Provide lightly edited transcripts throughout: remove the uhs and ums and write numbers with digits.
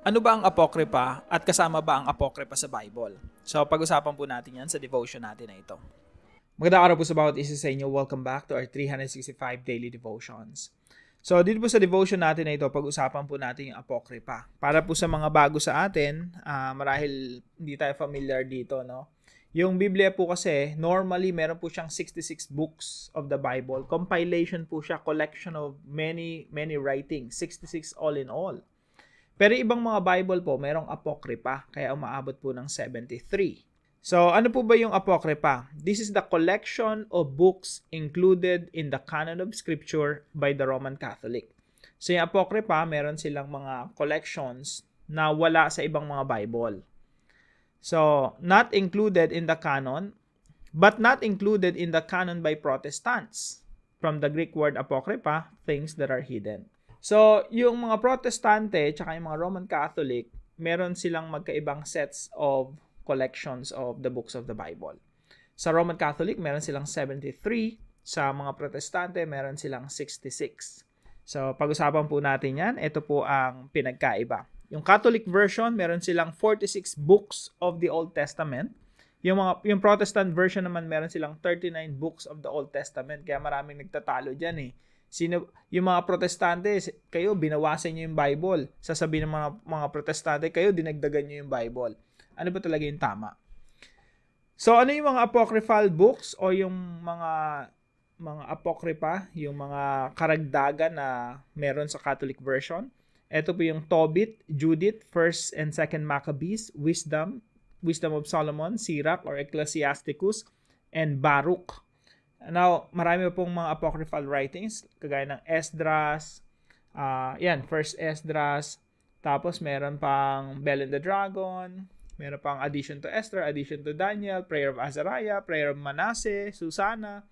Ano ba ang Apokripa at kasama ba ang Apokripa sa Bible? So, pag-usapan po natin yan sa devotion natin na ito. Magandang araw po sa bawat isa sa inyo. Welcome back to our 365 Daily Devotions. So, dito po sa devotion natin na ito, pag-usapan po natin yung Apokripa. Para po sa mga bago sa atin, marahil hindi tayo familiar dito, no? Yung Biblia po kasi, normally, meron po siyang 66 books of the Bible. Compilation po siya, collection of many writings. 66 all in all. Pero ibang mga Bible po, mayroong Apokripa, kaya umaabot po ng 73. So, ano po ba yung Apokripa? This is the collection of books included in the canon of Scripture by the Roman Catholic. So, yung Apokripa, meron silang mga collections na wala sa ibang mga Bible. So, not included in the canon, but not included in the canon by Protestants. From the Greek word Apokripa, things that are hidden. So, yung mga Protestante tsaka yung mga Roman Catholic, meron silang magkaibang sets of collections of the books of the Bible. Sa Roman Catholic, meron silang 73. Sa mga Protestante, meron silang 66. So, pag-usapan po natin yan. Ito po ang pinagkaiba. Yung Catholic version, meron silang 46 books of the Old Testament. Yung Protestant version naman, meron silang 39 books of the Old Testament. Kaya maraming nagtatalo dyan eh. Yung mga Protestante, kayo binawasan niyo yung Bible. Sasabihin ng mga Protestante, kayo dinagdagan niyo yung Bible. Ano ba talaga yung tama? So, ano yung mga apocryphal books o yung mga apocrypha, yung mga karagdagan na meron sa Catholic version? Ito po yung Tobit, Judith, 1st and 2nd Maccabees, Wisdom of Solomon, Sirach or Ecclesiasticus, and Baruch. Now, marami pong mga apocryphal writings, kagaya ng Esdras, First Esdras, tapos meron pang Bell and the Dragon, meron pang Addition to Esther, Addition to Daniel, Prayer of Azariah, Prayer of Manasseh, Susanna,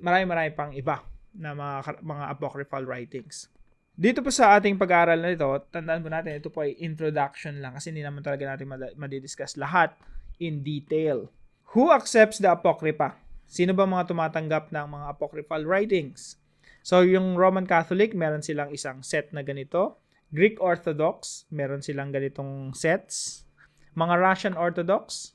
marami pang iba na mga apocryphal writings. Dito po sa ating pag-aaral na ito, tandaan po natin, ito po ay introduction lang kasi hindi naman talaga natin madidiscuss lahat in detail. Who accepts the Apocrypha? Sino ba mga tumatanggap ng mga apocryphal writings? So, yung Roman Catholic, meron silang isang set na ganito. Greek Orthodox, meron silang ganitong sets. Mga Russian Orthodox,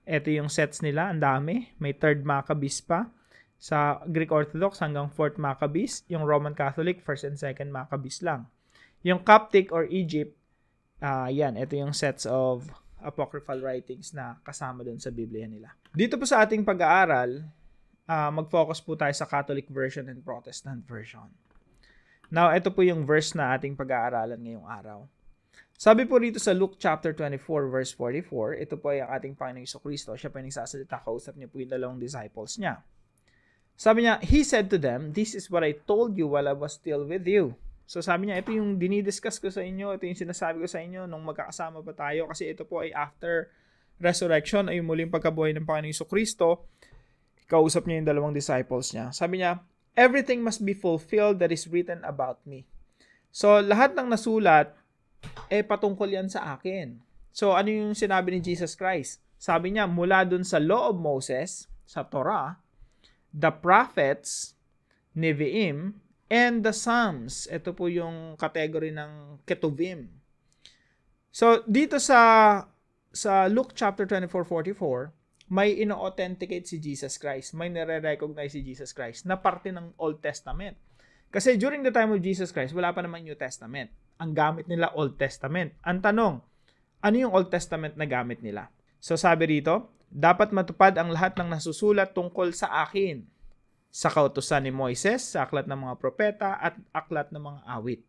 ito yung sets nila, ang dami. May 3rd Maccabees pa. Sa Greek Orthodox hanggang 4th Maccabees. Yung Roman Catholic, 1st and 2nd Maccabees lang. Yung Coptic or Egypt, ito yung sets of apocryphal writings na kasama dun sa Biblia nila. Dito po sa ating pag-aaral, mag-focus po tayo sa Catholic version and Protestant version. Now, ito po yung verse na ating pag-aaralan ngayong araw. Sabi po rito sa Luke chapter 24 verse 44, ito po ay ang ating Panginoong Jesucristo. Siya po yung nagsasalita, kausap niya po yung dalawang disciples niya. Sabi niya, He said to them, "This is what I told you while I was still with you." So sabi niya, ito yung dinidiscuss ko sa inyo, ito yung sinasabi ko sa inyo nung magkakasama pa tayo kasi ito po ay after resurrection, ay muling pagkabuhay ng Panginoong Jesucristo. Kausap niya yung dalawang disciples niya. Sabi niya, "Everything must be fulfilled that is written about me." So lahat ng nasulat, patungkol yan sa akin. So ano yung sinabi ni Jesus Christ? Sabi niya, mula dun sa Law of Moses, sa Torah, the prophets, Nevi'im, and the Psalms. Ito po yung category ng Ketuvim. So, dito sa Luke chapter 24:44, may ino-authenticate si Jesus Christ. May nare-recognize si Jesus Christ na parte ng Old Testament. Kasi during the time of Jesus Christ, wala pa naman New Testament. Ang gamit nila Old Testament. Ang tanong, ano yung Old Testament na gamit nila? So, sabi rito, dapat matupad ang lahat ng nasusulat tungkol sa akin sa kautusan ni Moises, sa aklat ng mga propeta, at aklat ng mga awit.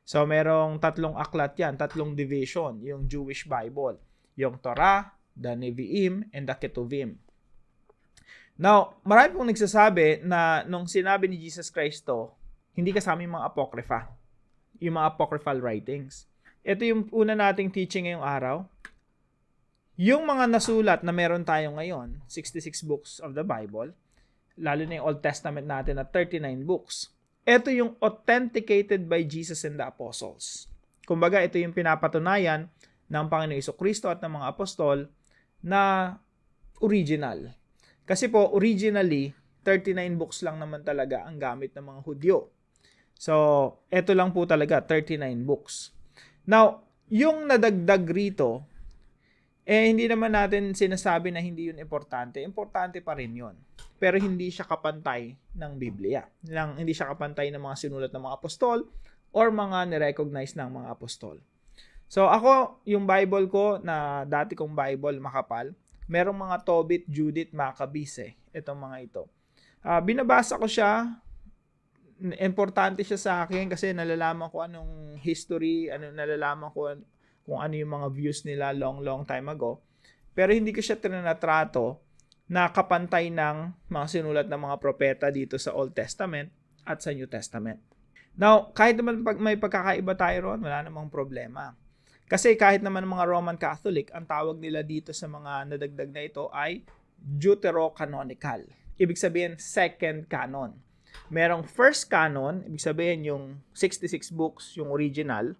So, merong 3 aklat yan, 3 division, yung Jewish Bible. Yung Torah, the Nevi'im, and the Ketuvim. Now, marami pong nagsasabi na nung sinabi ni Jesus Christ to, hindi kasama yung mga apocrypha, yung mga apocryphal writings. Ito yung una nating teaching ngayong araw. Yung mga nasulat na meron tayo ngayon, 66 books of the Bible, lalo na yung Old Testament natin na 39 books. Ito yung authenticated by Jesus and the Apostles. Kumbaga, ito yung pinapatunayan ng Panginoong Jesucristo at ng mga apostol na original. Kasi po, originally, 39 books lang naman talaga ang gamit ng mga Hudyo. So, ito lang po talaga, 39 books. Now, yung nadagdag rito, hindi naman natin sinasabi na hindi yun importante. Importante pa rin yun. Pero hindi siya kapantay ng Biblia. Hindi siya kapantay ng mga sinulat ng mga apostol or mga nirecognize ng mga apostol. So ako, yung Bible ko na dati kong Bible makapal, merong mga Tobit, Judith, Maccabees itong mga ito. Binabasa ko siya. Importante siya sa akin kasi nalalaman ko anong history, nalalaman ko kung ano yung mga views nila long time ago. Pero hindi ko siya trinatrato na kapantay ng mga sinulat ng mga propeta dito sa Old Testament at sa New Testament. Now, kahit naman may pagkakaiba tayo ron, wala namang problema. Kasi kahit naman mga Roman Catholic, ang tawag nila dito sa mga nadagdag na ito ay Deuterocanonical. Ibig sabihin, second canon. Merong first canon, ibig sabihin yung 66 books, yung original.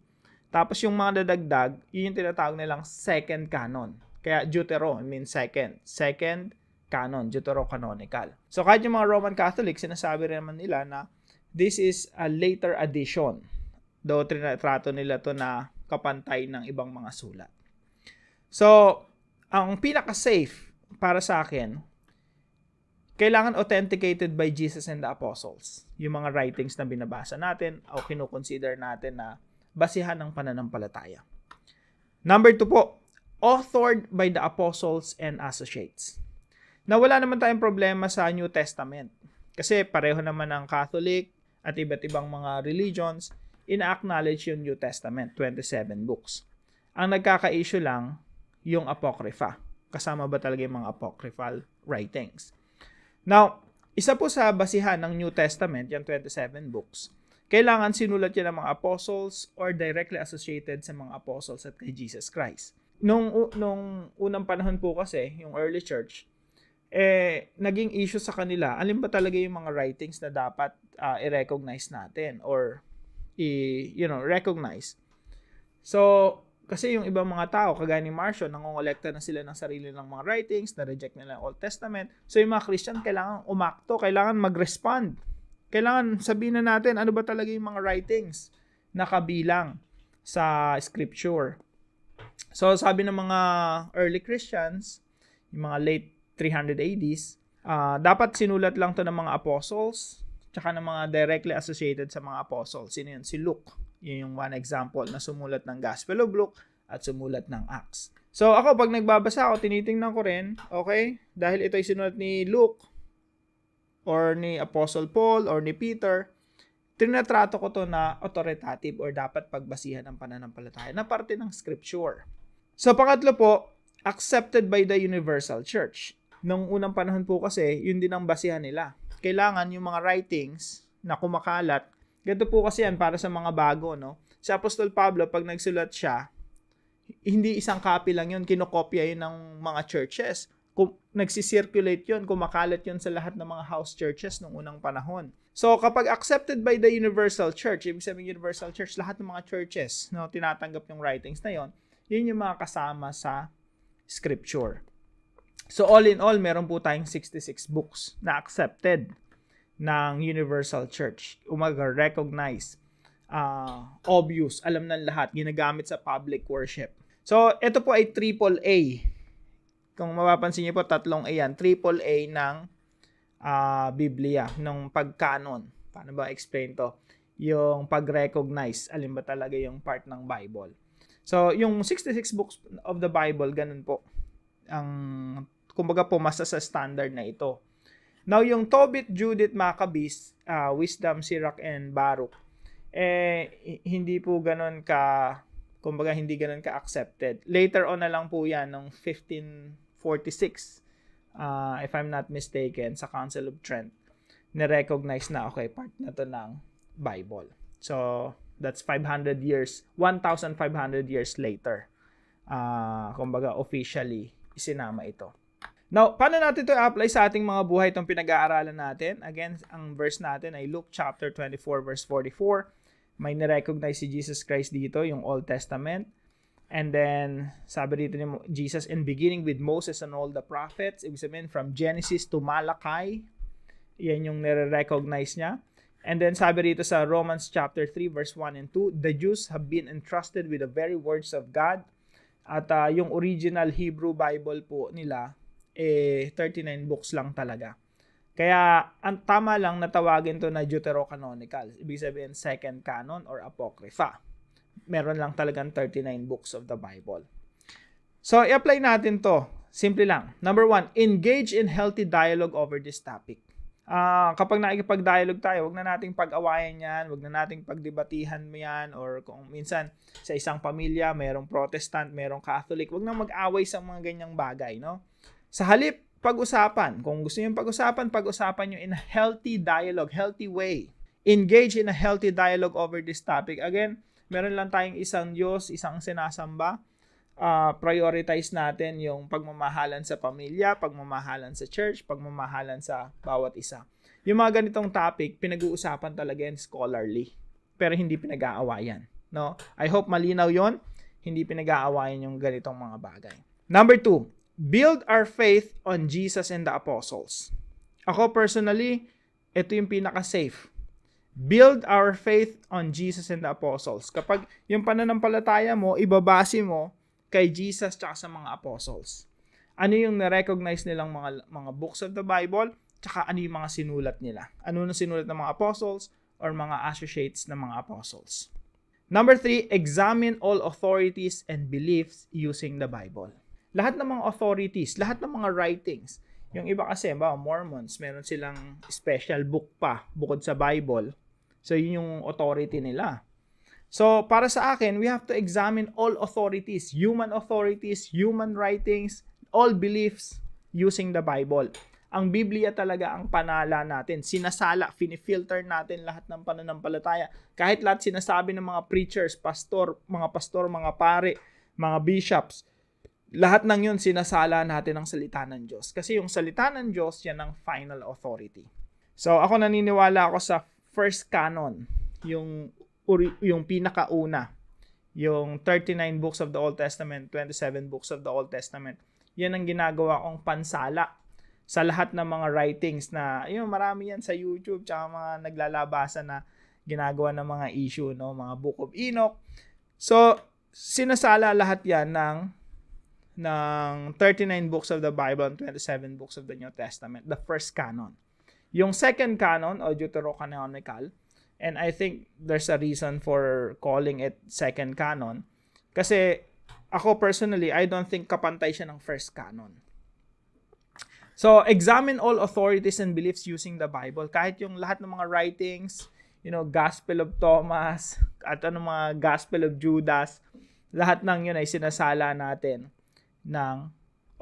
Tapos yung mga dadagdag, yun yung tinatawag nilang second canon. Kaya Deutero, means second. Second canon, Deuterocanonical. So kahit yung mga Roman Catholic, sinasabi rin naman nila na this is a later addition. Though trinatrato nila to na kapantay ng ibang mga sulat. So, ang pinaka-safe para sa akin, kailangan authenticated by Jesus and the Apostles. Yung mga writings na binabasa natin o kinukonsider natin na basihan ng pananampalataya. Number 2 po, authored by the apostles and associates. Na wala naman tayong problema sa New Testament. Kasi pareho naman ang Catholic at iba't ibang mga religions, ina-acknowledge yung New Testament, 27 books. Ang nagkaka-issue lang, yung Apocrypha. Kasama ba talaga yung mga apocryphal writings? Now, isa po sa basihan ng New Testament, yung 27 books, kailangan sinulat yan ng mga apostles or directly associated sa mga apostles at kay Jesus Christ. Nung unang panahon po kasi, yung early church, naging issue sa kanila, alin ba talaga yung mga writings na dapat i-recognize natin or recognize. So, kasi yung ibang mga tao, kagaya ni Marcion, nangongolekta na sila ng sarili ng mga writings, na-reject nila ang Old Testament. So, yung mga Christian, kailangan umakto, kailangan mag-respond. Kailangan sabihin na natin ano ba talaga yung mga writings na kabilang sa scripture. So, sabi ng mga early Christians, yung mga late 300 ADs, dapat sinulat lang to ng mga apostles, tsaka ng mga directly associated sa mga apostles. Sino yun? Si Luke. Yun yung one example na sumulat ng Gospel of Luke at sumulat ng Acts. So, ako, pag nagbabasa ako, tinitingnan ko rin, okay, dahil ito ay sinulat ni Luke, or ni Apostle Paul, or ni Peter, tinatrato ko to na authoritative or dapat pagbasihan ng pananampalataya na parte ng scripture. So, pangatlo po, accepted by the Universal Church. Nung unang panahon po kasi, yun din ang basihan nila. Kailangan yung mga writings na kumakalat, ganito po kasi yan para sa mga bago, no? Si Apostol Pablo, pag nagsulat siya, hindi isang copy lang yun, kinokopya yun ng mga churches. Nagsisirculate yun, kumakalat yun sa lahat ng mga house churches nung unang panahon. So, kapag accepted by the Universal Church, ibig sabihin Universal Church, lahat ng mga churches, no, tinatanggap yung writings na yun, yun yung mga kasama sa scripture. So, all in all, meron po tayong 66 books na accepted ng Universal Church. Recognize, obvious, alam ng lahat, ginagamit sa public worship. So, ito po ay AAA. Kung mapapansin niyo po, 3 A yan. AAA ng Biblia, ng pagkanon. Paano ba explain to? Yung pag-recognize, alin ba talaga yung part ng Bible. So, yung 66 books of the Bible, ganun po. Kumbaga pumasa sa standard na ito. Now, yung Tobit, Judith, Maccabees, Wisdom, Sirach, and Baruch, hindi po ganun hindi ganun ka-accepted. Later on na lang po yan, nung 1546, if I'm not mistaken, sa Council of Trent, na-recognize na, okay, part na to ng Bible. So, that's 1,500 years later. Kumbaga, officially, isinama ito. Now, paano natin ito i-apply sa ating mga buhay itong pinag-aaralan natin? Again, ang verse natin ay Luke chapter 24, verse 44. May nirecognize si Jesus Christ dito, yung Old Testament. And then, sabi dito ni Jesus, in beginning with Moses and all the prophets, ibig sabihin, from Genesis to Malachi, yan yung nire-recognize niya. And then sabi rito sa Romans chapter 3 verse 1 and 2, the Jews have been entrusted with the very words of God. At yung original Hebrew Bible po nila, 39 books lang talaga. Kaya ang tama lang na tawagin to na Deuterocanonical. Ibig sabihin second canon or Apocrypha. Meron lang talagang 39 books of the Bible. So, i-apply natin to. Simple lang. Number 1, engage in healthy dialogue over this topic. Kapag nakikipag-dialogue tayo, wag na nating pag-awayan yan, wag na nating pagdebatihan mo yan, or kung minsan sa isang pamilya, mayroong Protestant, mayroong Catholic, wag na mag-away sa mga ganyang bagay, no? Sa halip, pag-usapan. Kung gusto niyo pag-usapan nyo in a healthy dialogue, healthy way. Engage in a healthy dialogue over this topic. Again, meron lang tayong isang Diyos, isang sinasamba. Prioritize natin yung pagmamahalan sa pamilya, pagmamahalan sa church, pagmamahalan sa bawat isa. Yung mga ganitong topic, pinag-uusapan talaga yan scholarly, pero hindi pinag-aawayan. No? I hope malinaw yon, hindi pinag-aawayan yung ganitong mga bagay. Number 2, build our faith on Jesus and the apostles. Ako personally, ito yung pinaka-safe. Build our faith on Jesus and the apostles. Kapag yung pananampalataya mo, ibabase mo kay Jesus at sa mga apostles. Ano yung na-recognize nilang mga books of the Bible, tsaka ano yung mga sinulat nila. Ano na sinulat ng mga apostles or mga associates ng mga apostles. Number 3, examine all authorities and beliefs using the Bible. Lahat ng mga authorities, lahat ng mga writings. Yung iba kasi, Mormons, meron silang special book pa bukod sa Bible. So, yun yung authority nila. So, para sa akin, we have to examine all authorities, human writings, all beliefs using the Bible. Ang Biblia talaga ang panala natin. Sinasala, finifilter natin lahat ng pananampalataya. Kahit lahat sinasabi ng mga preachers, mga pare, mga bishops, lahat ng yun sinasala natin ang salita ng Diyos. Kasi yung salita ng Diyos, yan ang final authority. So, ako naniniwala ako sa first canon, yung pinakauna, yung 39 books of the Old Testament, 27 books of the Old Testament. Yan ang ginagawa kong pansala sa lahat ng mga writings na, marami yan sa YouTube, tsaka mga naglalabasan na ginagawa ng mga issue, no? Mga Book of Enoch. So, sinasala lahat yan ng 39 books of the Bible and 27 books of the New Testament, the first canon. Yung second canon, o Deuterocanonical, and I think there's a reason for calling it second canon. Kasi ako personally, I don't think kapantay siya ng first canon. So, examine all authorities and beliefs using the Bible. Kahit yung lahat ng mga writings, Gospel of Thomas, at mga Gospel of Judas, lahat ng yun ay sinasala natin ng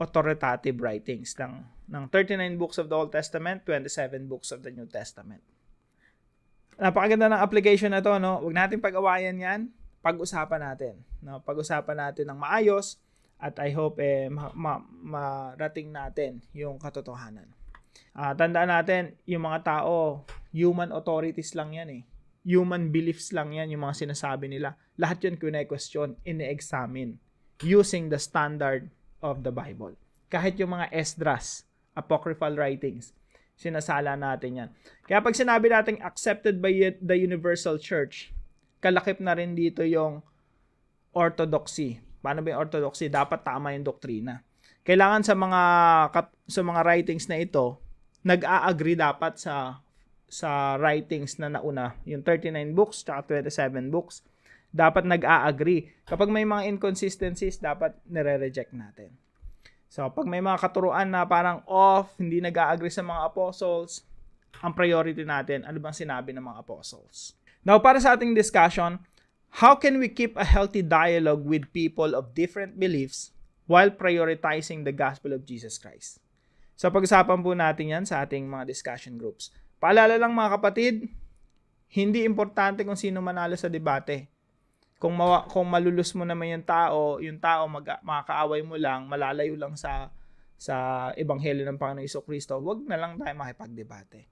authoritative writings ng 39 books of the Old Testament, 27 books of the New Testament. Napakaganda ng application na to, no? Huwag natin pag-awayan yan. Pag-usapan natin. No? Pag-usapan natin ng maayos at I hope marating natin yung katotohanan. Tandaan natin, yung mga tao, human authorities lang yan eh. Human beliefs lang yan, yung mga sinasabi nila. Lahat yun kine-question, ine-examine using the standard of the Bible. Kahit yung mga Esdras, apocryphal writings, sinasala natin yan. Kaya pag sinabi natin accepted by the Universal Church, kalakip na rin dito yung orthodoxy. Paano ba yung orthodoxy? Dapat tama yung doktrina. Kailangan sa mga writings na ito, nag-a-agree dapat sa writings na nauna, yung 39 books tsaka 27 books, dapat nag-a-agree. Kapag may mga inconsistencies, dapat nire-reject natin. So, pag may mga katuruan na parang off, hindi nag-a-agree sa mga apostles, ang priority natin, ano bang sinabi ng mga apostles? Now, para sa ating discussion, how can we keep a healthy dialogue with people of different beliefs while prioritizing the gospel of Jesus Christ? So, pag-usapan po natin yan sa ating mga discussion groups. Paalala lang mga kapatid, hindi importante kung sino manalo sa debate. Kung malulus mo naman yung tao makakaaway mo lang, malalayo lang sa ebanghelyo ng Panginoong Jesucristo, wag na lang tayo makipagdebate.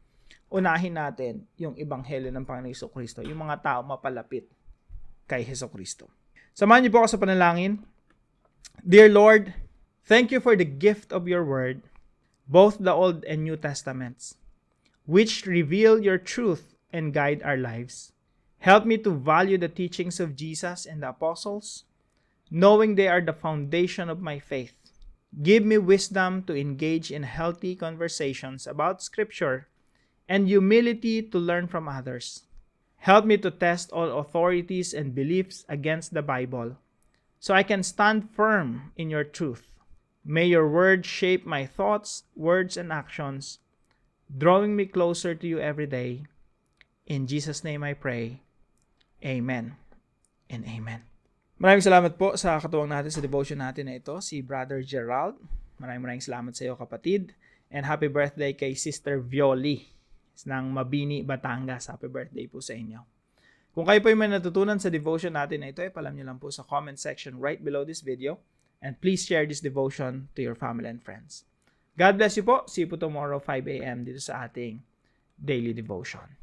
Unahin natin yung ebanghelyo ng Panginoong Jesucristo, yung mga tao mapalapit kay Jesucristo. Samahan niyo po ako sa panalangin. Dear Lord, thank you for the gift of your word, both the Old and New Testaments, which reveal your truth and guide our lives. Help me to value the teachings of Jesus and the apostles, knowing they are the foundation of my faith. Give me wisdom to engage in healthy conversations about Scripture and humility to learn from others. Help me to test all authorities and beliefs against the Bible, so I can stand firm in your truth. May your word shape my thoughts, words, and actions, drawing me closer to you every day. In Jesus' name I pray. Amen and amen. Maraming salamat po sa katuwang natin sa devotion natin na ito, si Brother Gerald. Maraming salamat sa iyo, kapatid. And happy birthday kay Sister Violi ng Mabini, Batangas. Happy birthday po sa inyo. Kung kayo po yung may natutunan sa devotion natin na ito, ipalam nyo lang po sa comment section right below this video. And please share this devotion to your family and friends. God bless you po. See you po tomorrow 5 a.m. dito sa ating daily devotion.